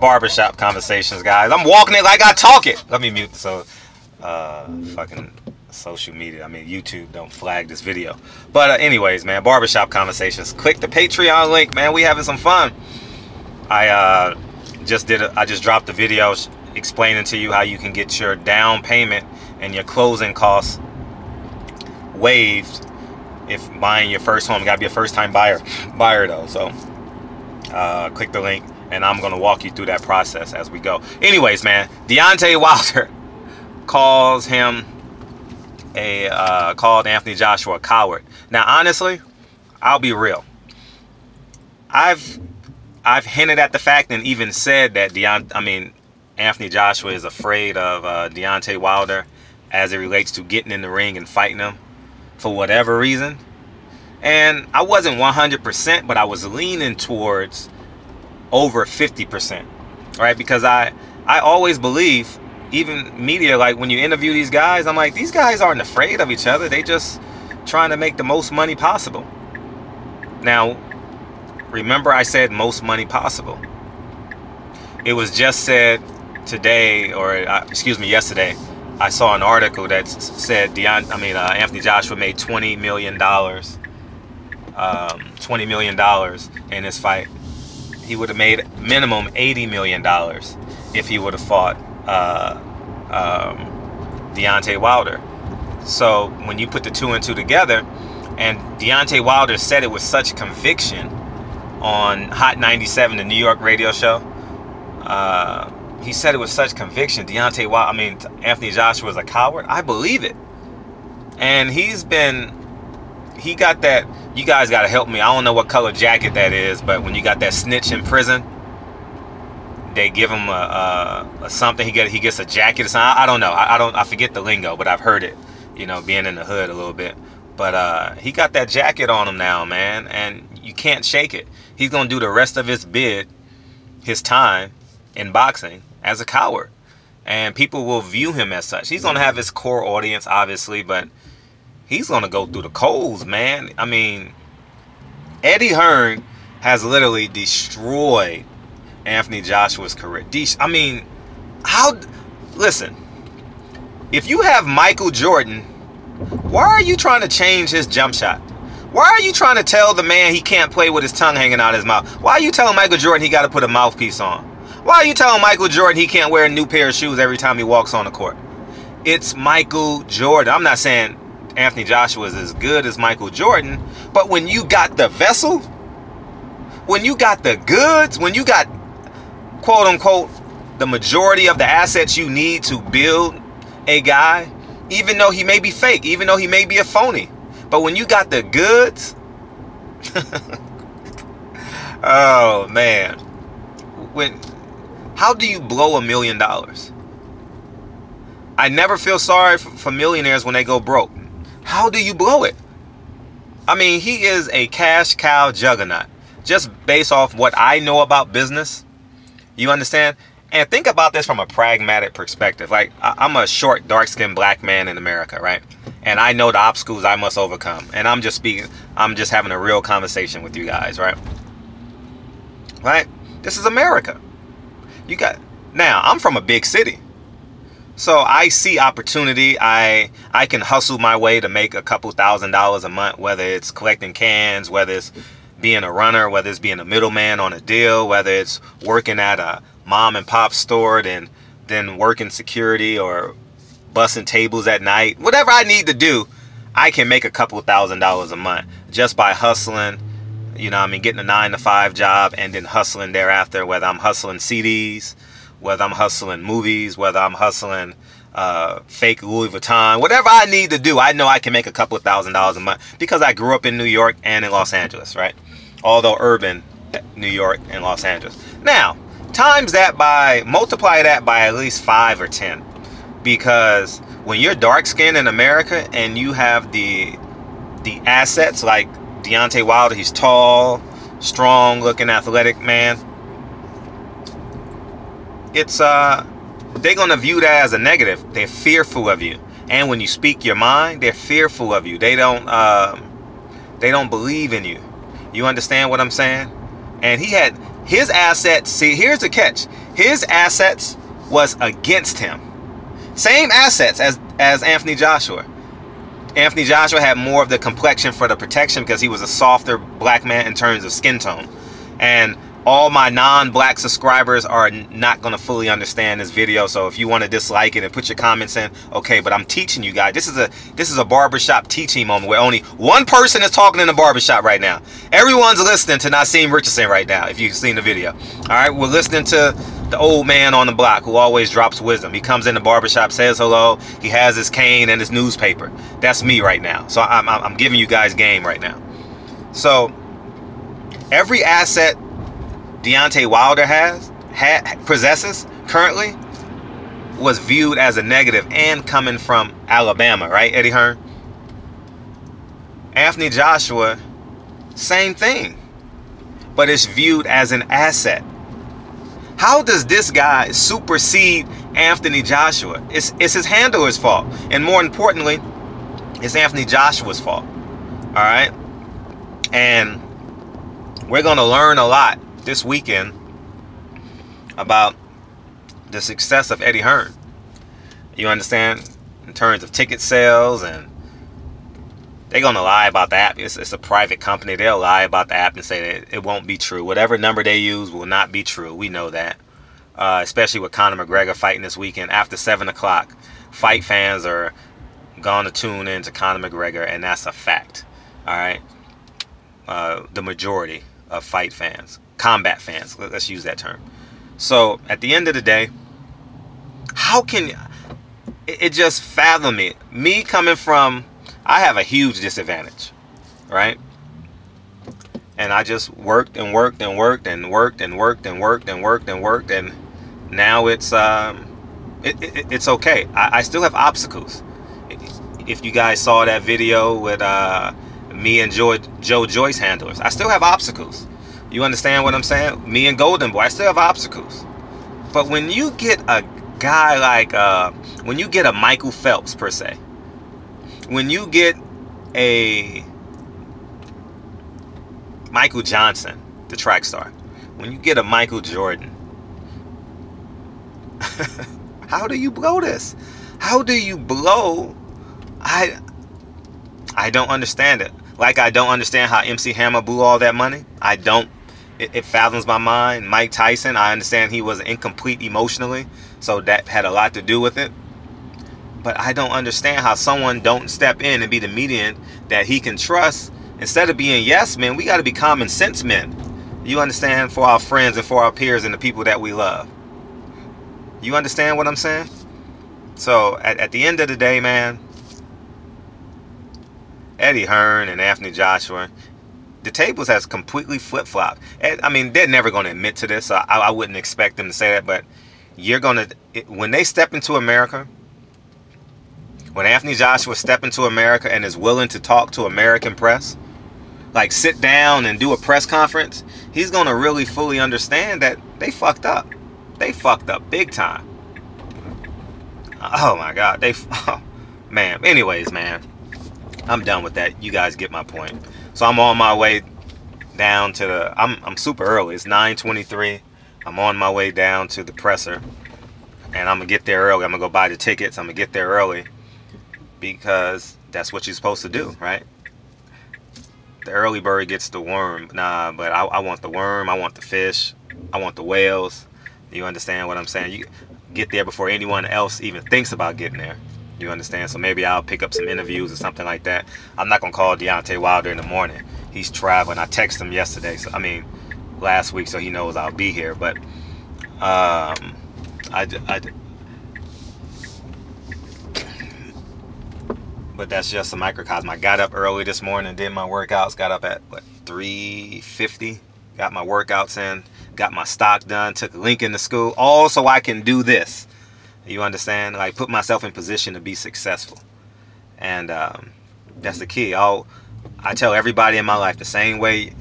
Barbershop Conversations, guys. I'm walking it like I talk it. Let me mute so fucking social media, I mean YouTube, don't flag this video. But anyways, man, Barbershop Conversations. Click the Patreon link, man. We having some fun. I just dropped the video explaining to you how you can get your down payment and your closing costs waived if buying your first home. You gotta be a first-time buyer though. So click the link and I'm gonna walk you through that process as we go. Anyways, man, Deontay Wilder called Anthony Joshua a coward. Now, honestly, I'll be real. I've hinted at the fact and even said that Anthony Joshua is afraid of Deontay Wilder as it relates to getting in the ring and fighting him for whatever reason. And I wasn't 100%, but I was leaning towards over 50%, right? Because I always believe, even media, like when you interview these guys, I'm like, these guys aren't afraid of each other. They just trying to make the most money possible. Now, remember I said most money possible. It was just said today, or excuse me, yesterday, I saw an article that said Anthony Joshua made $20 million. $20 million in this fight. He would have made minimum $80 million if he would have fought Deontay Wilder. So when you put the two and two together, and Deontay Wilder said it with such conviction on Hot 97, the New York radio show, he said it with such conviction. Anthony Joshua is a coward. I believe it. And he got that. You guys got to help me. I don't know what color jacket that is, but when you got that snitch in prison, they give him a something. He gets a jacket or something. I don't know. I forget the lingo, but I've heard it. You know, being in the hood a little bit. But he got that jacket on him now, man, and you can't shake it. He's gonna do the rest of his time in boxing as a coward, and people will view him as such. He's gonna have his core audience, obviously, but he's gonna go through the coals, man. I mean, Eddie Hearn has literally destroyed Anthony Joshua's career. Listen, if you have Michael Jordan, why are you trying to change his jump shot? Why are you trying to tell the man he can't play with his tongue hanging out his mouth? Why are you telling Michael Jordan he got to put a mouthpiece on? Why are you telling Michael Jordan he can't wear a new pair of shoes every time he walks on the court? It's Michael Jordan. I'm not saying Anthony Joshua is as good as Michael Jordan, but when you got the vessel, when you got the goods, when you got, quote unquote, the majority of the assets you need to build a guy, even though he may be fake, even though he may be a phony, but when you got the goods, oh man, how do you blow $1 million? I never feel sorry for millionaires when they go broke. How do you blow it? I mean, he is a cash cow juggernaut, just based off what I know about business. You understand? And think about this from a pragmatic perspective. Like, I'm a short, dark-skinned black man in America, right? And I know the obstacles I must overcome. And I'm just having a real conversation with you guys, right? Right? This is America. Now, I'm from a big city. So I see opportunity. I can hustle my way to make a couple $1,000s a month, whether it's collecting cans, whether it's being a runner, whether it's being a middleman on a deal, whether it's working at a mom and pop store, then working security or bussing tables at night. Whatever I need to do, I can make a couple $1,000s a month just by hustling, getting a 9-to-5 job and then hustling thereafter, whether I'm hustling CDs, whether I'm hustling movies, whether I'm hustling fake Louis Vuitton, whatever I need to do, I know I can make a couple $1,000s a month because I grew up in New York and in Los Angeles, right? Although urban New York and Los Angeles. Now, multiply that by at least 5 or 10. Because when you're dark skinned in America and you have the assets like Deontay Wilder, he's tall, strong looking, athletic man. They're gonna view that as a negative. They're fearful of you. And when you speak your mind, they're fearful of you. They don't believe in you. You understand what I'm saying? And he His assets, see, here's the catch. His assets was against him. Same assets as Anthony Joshua. Anthony Joshua had more of the complexion for the protection because he was a softer black man in terms of skin tone. And all my non-black subscribers are not going to fully understand this video, so if you want to dislike it and put your comments in, okay, but I'm teaching you guys. This is a barbershop teaching moment where only one person is talking in the barbershop right now. Everyone's listening to Nassim Richardson right now, if you've seen the video. All right, we're listening to the old man on the block who always drops wisdom. He comes in the barbershop, says hello, he has his cane and his newspaper. That's me right now. So I'm giving you guys game right now. So every asset Deontay Wilder possesses currently was viewed as a negative, and coming from Alabama, right, Eddie Hearn? Anthony Joshua, same thing, but it's viewed as an asset. How does this guy supersede Anthony Joshua? It's his handler's fault, and more importantly, it's Anthony Joshua's fault. All right, and we're gonna learn a lot this weekend about the success of Eddie Hearn. You understand? In terms of ticket sales, and they're gonna lie about the app. It's a private company. They'll lie about the app and say that it won't be true. Whatever number they use will not be true. We know that. Especially with Conor McGregor fighting this weekend after 7 o'clock. Fight fans are gonna tune in to Conor McGregor, and that's a fact. All right. The majority of fight fans. Combat fans, let's use that term. So at the end of the day, how can it just fathom me coming from, I have a huge disadvantage, right? And I just worked and worked and worked and worked and worked and worked and worked and worked, and now it's okay. I still have obstacles. If you guys saw that video with me and Joe Joyce handlers, I still have obstacles. You understand what I'm saying? Me and Golden Boy, I still have obstacles. But when you get a guy like, when you get a Michael Phelps, per se, when you get a Michael Johnson, the track star, when you get a Michael Jordan, how do you blow this? How do you blow? I don't understand it. Like I don't understand how MC Hammer blew all that money. I don't. It fathoms my mind. Mike Tyson, I understand he was incomplete emotionally, so that had a lot to do with it. But I don't understand how someone don't step in and be the median that he can trust. Instead of being yes men, we got to be common sense men. You understand? For our friends and for our peers and the people that we love. You understand what I'm saying? So at the end of the day, man, Eddie Hearn and Anthony Joshua, the tables has completely flip-flopped. I mean, they're never going to admit to this, so I wouldn't expect them to say that, but you're going to, when they step into America, when Anthony Joshua step into America and is willing to talk to American press, like sit down and do a press conference, he's going to really fully understand that they fucked up. They fucked up big time. Oh my God. Oh, man. Anyways, man, I'm done with that. You guys get my point. So I'm on my way down to the, I'm super early. It's 9:23. I'm on my way down to the presser, and I'm gonna get there early. I'm gonna go buy the tickets. I'm gonna get there early because that's what you're supposed to do, right? The early bird gets the worm. Nah, but I want the worm. I want the fish. I want the whales. You understand what I'm saying? You get there before anyone else even thinks about getting there. You understand? So maybe I'll pick up some interviews or something like that. I'm not going to call Deontay Wilder in the morning. He's traveling. I texted him yesterday. So I mean, last week, so he knows I'll be here. But but that's just a microcosm. I got up early this morning, did my workouts. Got up at, what, 3:50? Got my workouts in. Got my stock done. Took Lincoln to school. All so I can do this. You understand? Like, put myself in position to be successful. And that's the key. I tell everybody in my life, the same way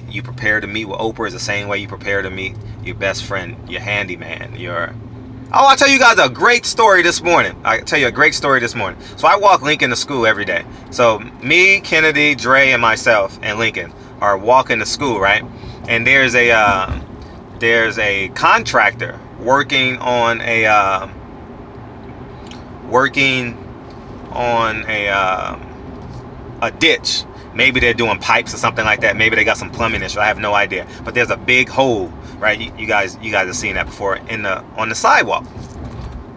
you prepare to meet with Oprah is the same way you prepare to meet your best friend, your handyman, Oh, I'll tell you guys a great story this morning. So I walk Lincoln to school every day. So me, Kennedy, Dre, and myself, and Lincoln are walking to school, right? and there's a contractor working on a ditch. Maybe they're doing pipes or something like that. Maybe they got some plumbing issue. I have no idea. But there's a big hole, right? You guys have seen that before on the sidewalk.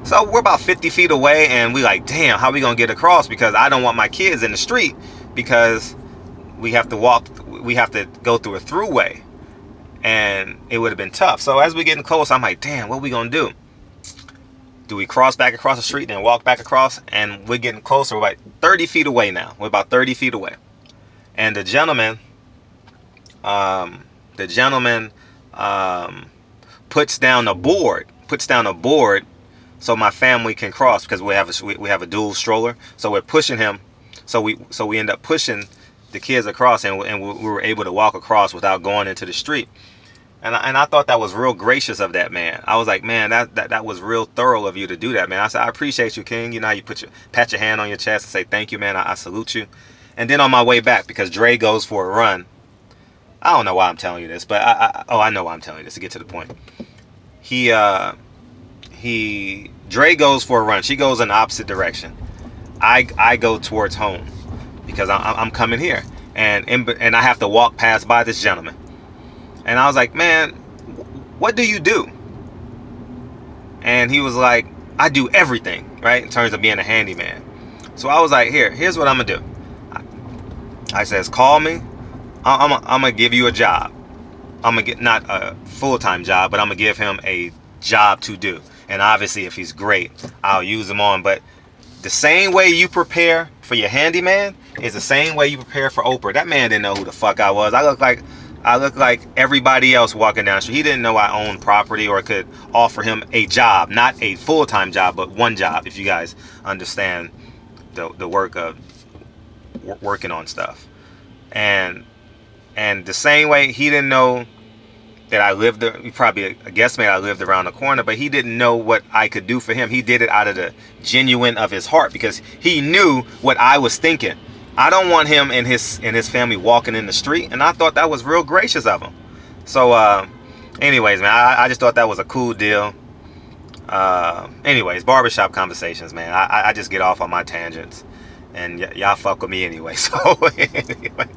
So we're about 50 feet away, and we like, damn, how we gonna get across? Because I don't want my kids in the street, because we have to go through a throughway, and it would have been tough. So as we're getting close, I'm like, damn, what are we gonna do? Do we cross back across the street and walk back across? And we're getting closer. We're like 30 feet away now. We're about 30 feet away. And the gentleman puts down a board so my family can cross, because we have a dual stroller. So we're pushing him. So we end up pushing the kids across, and we were able to walk across without going into the street. And I thought that was real gracious of that man. I was like, man, that was real thorough of you to do that, man. I said, I appreciate you, King. You know how you pat your hand on your chest and say, thank you, man. I salute you. And then on my way back, because Dre goes for a run. I don't know why I'm telling you this, but I know why I'm telling you this, to get to the point. Dre goes for a run. She goes in the opposite direction. I go towards home, because I'm coming here, and I have to walk by this gentleman. And I was like, man, what do you do? And he was like, I do everything, right, in terms of being a handyman. So I was like, here's what I'm gonna do. I says, call me. I'm gonna give you a job. I'm gonna get, not a full-time job, but I'm gonna give him a job to do. And obviously, if he's great, I'll use him on. But the same way you prepare for your handyman is the same way you prepare for Oprah. That man didn't know who the fuck I was. I look like everybody else walking down the street. He didn't know I owned property or could offer him a job, not a full-time job, but one job, if you guys understand the work of working on stuff. And the same way he didn't know that I lived there. He probably a guesstimate I lived around the corner, but he didn't know what I could do for him. He did it out of the genuine of his heart, because he knew what I was thinking. I don't want him and his family walking in the street, and I thought that was real gracious of him. So anyways, man, I just thought that was a cool deal. Anyways, barbershop conversations, man. I just get off on my tangents, and y'all fuck with me anyway. So anyway,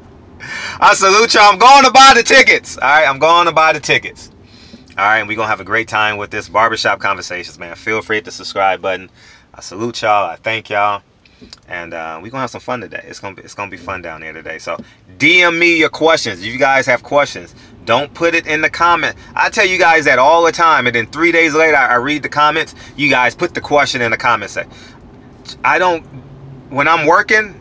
I salute y'all. I'm going to buy the tickets. All right, I'm going to buy the tickets. All right, and we're gonna have a great time with this barbershop conversations, man. Feel free to hit the subscribe button. I salute y'all. I thank y'all. And we're gonna have some fun today. It's gonna be fun down there today. So DM me your questions. If you guys have questions, don't put it in the comment. I tell you guys that all the time, and then 3 days later I read the comments. You guys put the question in the comment section. When I'm working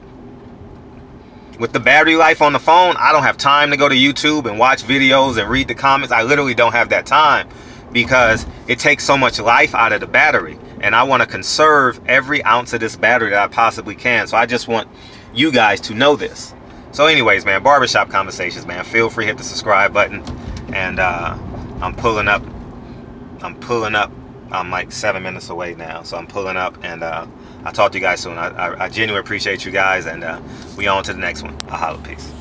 with the battery life on the phone, I don't have time to go to YouTube and watch videos and read the comments. I literally don't have that time, because it takes so much life out of the battery. And I want to conserve every ounce of this battery that I possibly can. So I just want you guys to know this. So anyways, man, barbershop conversations, man. Feel free to hit the subscribe button. And I'm pulling up. I'm like 7 minutes away now. So I'm pulling up, and I'll talk to you guys soon. I genuinely appreciate you guys, and we on to the next one. I'll holla. Peace.